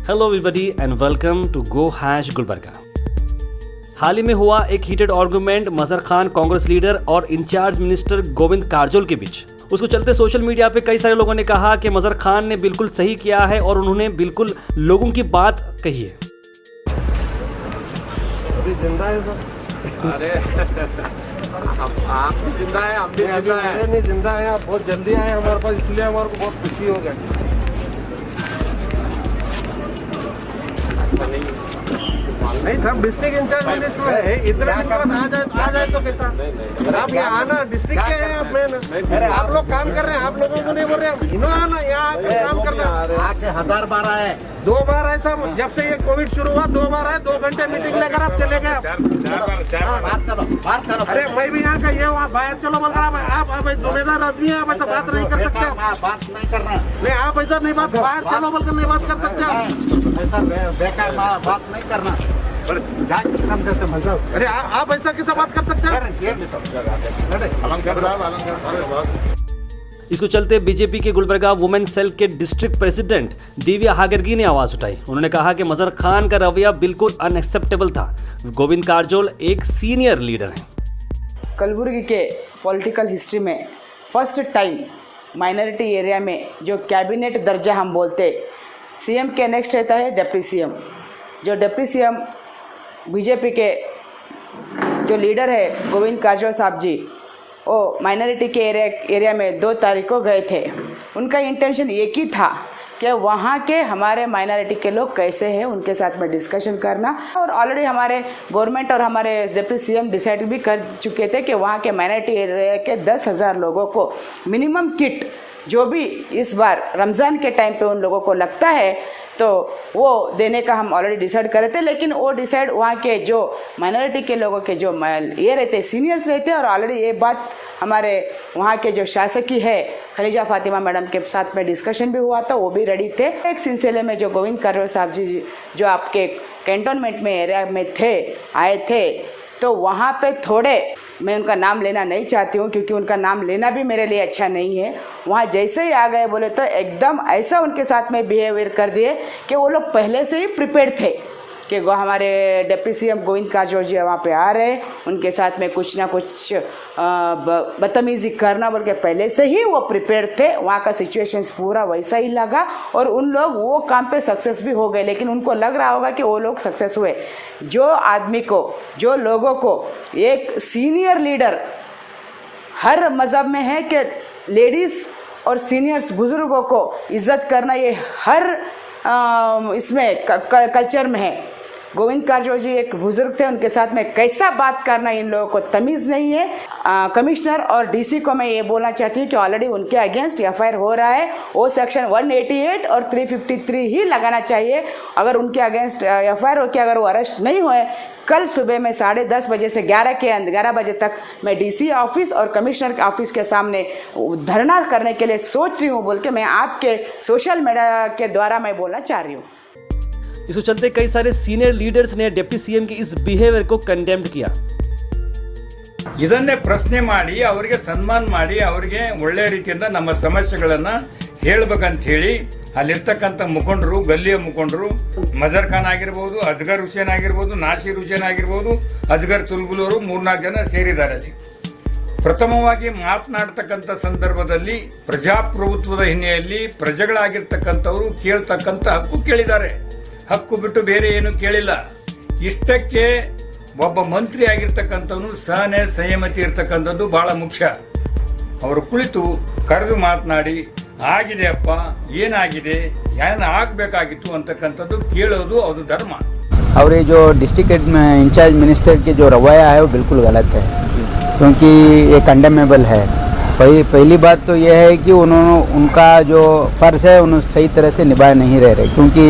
Hello everybody and welcome to go hash Gulbarga. हाल ही में हुआ एक heated argument Mazhar Khan Congress leader और इंचार्ज मिनिस्टर गोविंद कारजोल के बीच। उसको चलते सोशल मीडिया पे कई सारे लोगों ने कहा कि मजहर खान ने बिल्कुल सही किया है और उन्होंने बिल्कुल लोगों की बात कही है। अभी जिंदा है सर। अरे आप भी जिंदा है, हम भी जिंदा है। नहीं जिंदा है, आप बहुत जल्दी आए हमारे पास, इसलिए हमारे को बहुत खुशी हो गई। नहीं सब डिस्ट्रिक्ट इंचार्ज मिनिस्टर है, इतना दिन बाद आ जाए तो कैसा? आप यहाँ आना, डिस्ट्रिक्ट के हैं आप मेन। आप लोग काम कर रहे हैं, आप लोगों को नहीं बोल रहे, इन्होंने आना यहाँ आके काम करना। आके 1000 बार आए, 2 बार ऐसा, जब से ये कोविड शुरू हुआ 2 बार आए, 2 घंटे मीटिंग लेकर आप चले गए। बाहर चलो। अरे मैं भी यहाँ का ये वहाँ बाहर चलो बोल रहा, आप जिम्मेदार आदमी है, आप ऐसा बात नहीं कर सकते। बात नहीं करना, नहीं आप ऐसा नहीं बात, बाहर चलो बोलकर नहीं बात कर सकते आप। ऐसा बेकार बात नहीं करना। अरे आप ऐसा कैसा बात कर सकते हैं? इसको चलते बीजेपी के गुलबर्गा वुमेन सेल के डिस्ट्रिक्ट प्रेसिडेंट दिव्या हागरगी ने आवाज उठाई। उन्होंने कहा कि मजहर खान का रवैया बिल्कुल अनएक्सेप्टेबल था। गोविंद कारजोल एक सीनियर लीडर हैं। कलबुर्गी के पॉलिटिकल हिस्ट्री में फर्स्ट टाइम माइनॉरिटी एरिया में जो कैबिनेट दर्जा हम बोलते, सीएम के नेक्स्ट रहता है डिप्टी सीएम। जो डिप्टी सीएम बीजेपी के जो लीडर है गोविंद कारजोल साहब जी, वो माइनॉरिटी के एरिया में 2 तारीख को गए थे। उनका इंटेंशन एक ही था कि वहाँ के हमारे माइनॉरिटी के लोग कैसे हैं उनके साथ में डिस्कशन करना। और ऑलरेडी हमारे गवर्नमेंट और हमारे डिप्टी सीएम डिसाइड भी कर चुके थे कि वहाँ के माइनॉरिटी एरिया के 10,000 लोगों को मिनिमम किट जो भी इस बार रमज़ान के टाइम पे उन लोगों को लगता है तो वो देने का हम ऑलरेडी डिसाइड करे थे। लेकिन वो डिसाइड वहाँ के जो माइनॉरिटी के लोगों के जो ये रहते सीनियर्स रहते, और ऑलरेडी ये बात हमारे वहाँ के जो शासकी है खलीजा फातिमा मैडम के साथ में डिस्कशन भी हुआ था, वो भी रेडी थे। एक सिलसिले में जो गोविंद कारजोल साहब जी जो आपके कैंटोनमेंट में एरिया में आए थे, तो वहाँ पे थोड़े, मैं उनका नाम लेना नहीं चाहती हूँ क्योंकि उनका नाम लेना भी मेरे लिए अच्छा नहीं है। वहाँ जैसे ही आ गए बोले तो एकदम ऐसा उनके साथ में बिहेवियर कर दिए कि वो लोग पहले से ही प्रिपेयर्ड थे कि हमारे डिप्टी सीएम गोविंद कारजोल जी वहाँ पे आ रहे, उनके साथ में कुछ ना कुछ बदतमीज़ी करना बोल के पहले से ही वो प्रिपेयर्ड थे। वहाँ का सिचुएशंस पूरा वैसा ही लगा और उन लोग वो काम पे सक्सेस भी हो गए। लेकिन उनको लग रहा होगा कि वो लोग सक्सेस हुए। जो आदमी को, जो लोगों को एक सीनियर लीडर हर मज़हब में है कि लेडीज़ और सीनियर्स बुज़ुर्गों को इज़्ज़त करना, ये हर इसमें कल्चर में है। गोविंद कारजोल जी एक बुजुर्ग थे, उनके साथ में कैसा बात करना इन लोगों को तमीज़ नहीं है। कमिश्नर और डीसी को मैं ये बोलना चाहती हूँ कि ऑलरेडी उनके अगेंस्ट एफआईआर हो रहा है। वो सेक्शन 188 और 353 ही लगाना चाहिए। अगर उनके अगेंस्ट एफआईआर हो के अगर वो अरेस्ट नहीं हुए, कल सुबह में 10:30 बजे से 11 बजे तक मैं डीसी ऑफिस और कमिश्नर के ऑफिस के सामने धरना करने के लिए सोच रही हूँ बोल के मैं आपके सोशल मीडिया के द्वारा मैं बोलना चाह रही हूँ। इसको चलते कई सारे सीनियर लीडर्स ने डिप्टी सीएम की इस बिहेवियर को कंडेम्ड किया। ಇದನ್ನೇ ಪ್ರಶ್ನೆ ಮಾಡಿ ಅವರಿಗೆ ಸನ್ಮಾನ ಮಾಡಿ ಅವರಿಗೆ ಒಳ್ಳೆ ರೀತಿಯಿಂದ ನಮ್ಮ ಸಮಸ್ಯೆಗಳನ್ನು ಹೇಳಬೇಕಂತ ಹೇಳಿ ಅಲ್ಲಿರ್ತಕ್ಕಂಥ ಮುಖಂಡರು, ಗಲ್ಲಿಯ ಮುಖಂಡರು, ಮಜರ್ ಖಾನ್ ಆಗಿರಬಹುದು, ಅಜಗರ್ ಹುಸೇನ್ ಆಗಿರಬಹುದು, ನಾಸೀರ್ ಹುಸೇನ್ ಆಗಿರಬಹುದು, ಅಜಗರ್ ಚುಲ್ಬುಲ್ ಅವರು 3-4 ಜನ ಸೇರಿದ್ದಾರೆ ಅಲ್ಲಿ. ಪ್ರಥಮವಾಗಿ ಮಾತನಾಡ್ತಕ್ಕಂಥ ಸಂದರ್ಭದಲ್ಲಿ ಪ್ರಜಾಪ್ರಭುತ್ವದ ಹಿನ್ನೆಲೆಯಲ್ಲಿ ಪ್ರಜೆಗಳಾಗಿರ್ತಕ್ಕಂಥವರು ಕೇಳ್ತಕ್ಕಂಥ ಹಕ್ಕು ಕೇಳಿದ್ದಾರೆ. ಹಕ್ಕು ಬಿಟ್ಟು ಬೇರೆ ಏನು ಕೇಳಿಲ್ಲ. ಇಷ್ಟಕ್ಕೆ ಒಬ್ಬ ಮಂತ್ರಿ ಆಗಿರ್ತಕ್ಕಂಥವನು ಸಹನೆ ಸಂಯಮತಿ ಇರ್ತಕ್ಕಂಥದ್ದು ಬಹಳ ಮುಖ್ಯ. ಅವರು ಕುಳಿತು ಕರೆದು ಮಾತನಾಡಿ ಆಗಿದೆ ಅಪ್ಪ, ಏನಾಗಿದೆ, ಏನು ಆಗಬೇಕಾಗಿತ್ತು ಅಂತಕ್ಕಂಥದ್ದು ಕೇಳೋದು ಅದು ಧರ್ಮ. और ये जो डिस्ट्रिक्ट इंचार्ज मिनिस्टर के जो रवैया है वो बिल्कुल गलत है, क्योंकि ये कंडेमेबल है। पहली बात तो ये है कि उनका जो फ़र्ज़ है उन्होंने सही तरह से निभाए नहीं रहे, क्योंकि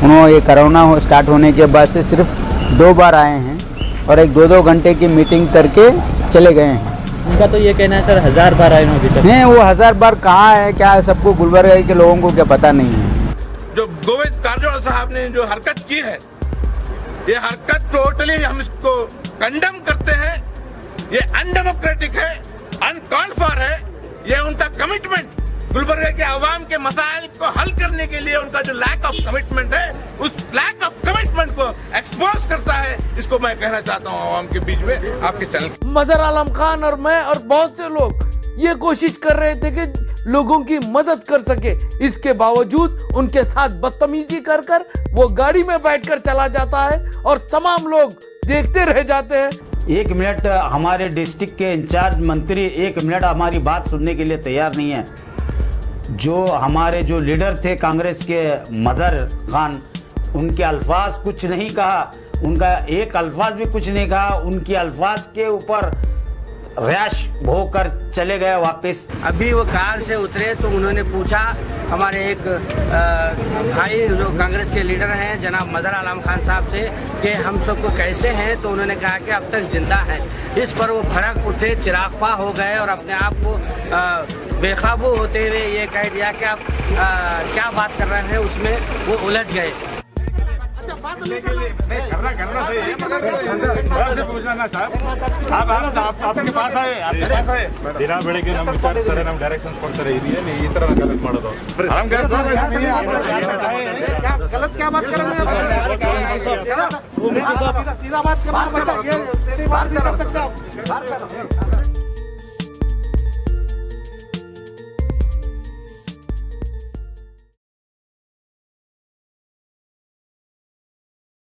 उन्होंने ये कोरोना स्टार्ट होने के बाद से सिर्फ 2 बार आए हैं और एक 2-2 घंटे की मीटिंग करके चले गए हैं। उनका तो ये कहना है सर 1000 बार आए अभी तक। नहीं, वो 1000 बार कहाँ है, क्या है, सबको गुलबर्गा के लोगों को क्या पता नहीं है। जो गोविंद कारजोल साहब ने जो हरकत की है, ये हरकत टोटली हम इसको कंडेम करते हैं। ये अनडेमोक्रेटिक है, अनकॉल्ड फॉर है। ये उनका कमिटमेंट गुलबर्गा के आवाम के मसाइल को हल करने के लिए उनका जो लैक ऑफ कमिटमेंट है, उस लैक ऑफ कमिटमेंट को एक्सपोज करता है। इसको मैं कहना चाहता हूँ आवाम के बीच में आपके चैनल। मजहर आलम खान और मैं और बहुत से लोग ये कोशिश कर रहे थे कि लोगों की मदद कर सके, इसके बावजूद उनके साथ बदतमीजी कर कर वो गाड़ी में बैठकर चला जाता है और तमाम लोग देखते रह जाते हैं। 1 मिनट हमारे डिस्ट्रिक्ट के इंचार्ज मंत्री 1 मिनट हमारी बात सुनने के लिए तैयार नहीं है। जो हमारे जो लीडर थे कांग्रेस के मजहर खान, उनके अल्फाज कुछ नहीं कहा, उनका एक अल्फाज भी कुछ नहीं कहा, उनके अल्फाज के ऊपर रैश होकर चले गए वापस। अभी वो कार से उतरे तो उन्होंने पूछा हमारे एक भाई जो कांग्रेस के लीडर हैं जनाब मजहर आलम खान साहब से कि हम सबको कैसे हैं, तो उन्होंने कहा कि अब तक जिंदा हैं। इस पर वो भड़क उठे, चिरागपा हो गए और अपने आप को बेकाबू होते हुए ये कह दिया कि आप क्या बात कर रहे हैं, उसमें वो उलझ गए। ದಿನ ಬೆಳಿಗ್ಗೆ ನಮ್ಗೆ ವಿಚಾರಿಸ್ತಾರೆ, ನಮ್ಗೆ ಡೈರೆಕ್ಷನ್ಸ್ ಕೊಡ್ತಾರೆ, ಇದೇನು ಈ ತರ ಗಲತ್ ಮಾಡೋದು? गलत क्या बात कर रहे हैं? सीधा बात करना, ये बात नहीं कर सकते आप।